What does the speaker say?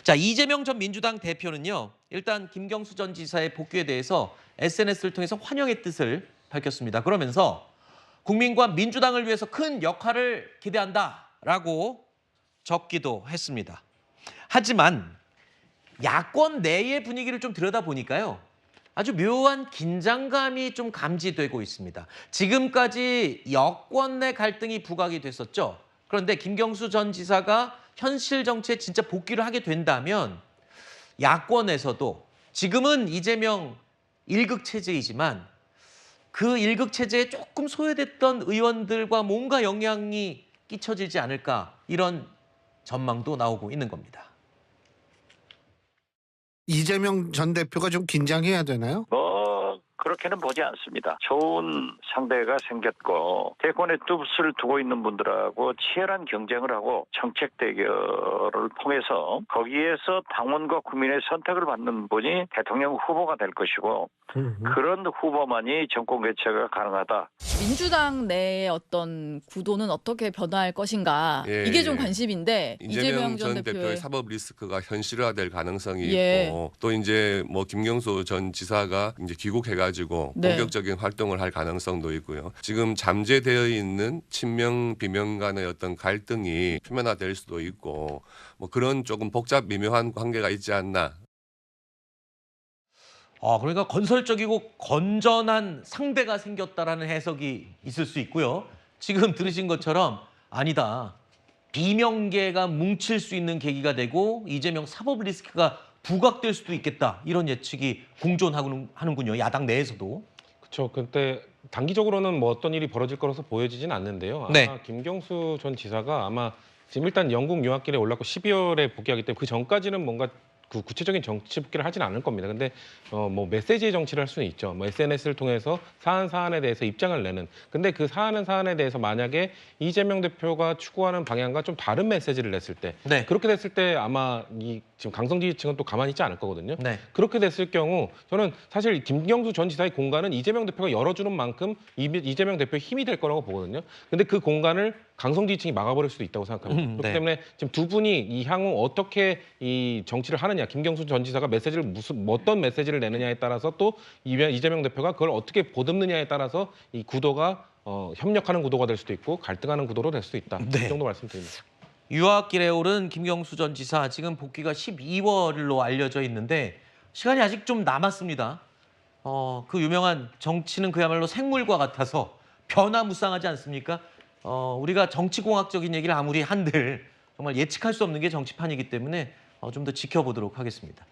자, 이재명 전 민주당 대표는요. 일단 김경수 전 지사의 복귀에 대해서 SNS를 통해서 환영의 뜻을 밝혔습니다. 그러면서 국민과 민주당을 위해서 큰 역할을 기대한다라고 적기도 했습니다. 하지만 야권 내의 분위기를 좀 들여다보니까요. 아주 묘한 긴장감이 좀 감지되고 있습니다. 지금까지 여권 내 갈등이 부각이 됐었죠. 그런데 김경수 전 지사가 현실 정치에 진짜 복귀를 하게 된다면 야권에서도 지금은 이재명 일극 체제이지만 그 일극 체제에 조금 소외됐던 의원들과 뭔가 영향이 끼쳐지지 않을까 이런 전망도 나오고 있는 겁니다. 이재명 전 대표가 좀 긴장해야 되나요? 그렇게는 보지 않습니다. 좋은 상대가 생겼고 대권의 뜻을 두고 있는 분들하고 치열한 경쟁을 하고 정책 대결을 통해서 거기에서 당원과 국민의 선택을 받는 분이 대통령 후보가 될 것이고 그런 후보만이 정권 교체가 가능하다. 민주당 내의 어떤 구도는 어떻게 변화할 것인가 이게 좀 관심인데 이재명 전 대표의 사법 리스크가 현실화될 가능성이 예. 있고 또 이제 뭐 김경수 전 지사가 이제 귀국해가지고 네. 본격적인 활동을 할 가능성도 있고요. 지금 잠재되어 있는 친명 비명 간의 어떤 갈등이 표면화될 수도 있고 뭐 그런 조금 복잡 미묘한 관계가 있지 않나. 그러니까 건설적이고 건전한 상대가 생겼다라는 해석이 있을 수 있고요. 지금 들으신 것처럼 아니다. 비명계가 뭉칠 수 있는 계기가 되고 이재명 사법 리스크가 부각될 수도 있겠다. 이런 예측이 공존하는군요. 야당 내에서도. 그렇죠. 그때 단기적으로는 뭐 어떤 일이 벌어질 거라서 보여지진 않는데요. 아마 네. 김경수 전 지사가 아마 지금 일단 영국 유학길에 올랐고 12월에 복귀하기 때문에 그 전까지는 뭔가 그 구체적인 정치 복귀를 하진 않을 겁니다. 근데 뭐 메시지 정치를 할 수는 있죠. 뭐 SNS를 통해서 사안에 대해서 입장을 내는. 근데 그 사안에 대해서 만약에 이재명 대표가 추구하는 방향과 좀 다른 메시지를 냈을 때 네. 그렇게 됐을 때 아마 이 지금 강성 지지층은 또 가만히 있지 않을 거거든요. 네. 그렇게 됐을 경우 저는 사실 김경수 전 지사의 공간은 이재명 대표가 열어주는 만큼 이재명 대표의 힘이 될 거라고 보거든요. 근데 그 공간을 강성 지지층이 막아버릴 수도 있다고 생각합니다. 그렇기 네. 때문에 지금 두 분이 이 향후 어떻게 이 정치를 하느냐, 김경수 전 지사가 메시지를 어떤 메시지를 내느냐에 따라서 또 이재명 대표가 그걸 어떻게 보듬느냐에 따라서 이 구도가 협력하는 구도가 될 수도 있고 갈등하는 구도로 될 수도 있다. 네. 이 정도 말씀드립니다. 유학길에 오른 김경수 전 지사 지금 복귀가 12월로 알려져 있는데 시간이 아직 좀 남았습니다. 그 유명한 정치는 그야말로 생물과 같아서 변화무쌍하지 않습니까? 우리가 정치공학적인 얘기를 아무리 한들 정말 예측할 수 없는 게 정치판이기 때문에 좀 더 지켜보도록 하겠습니다.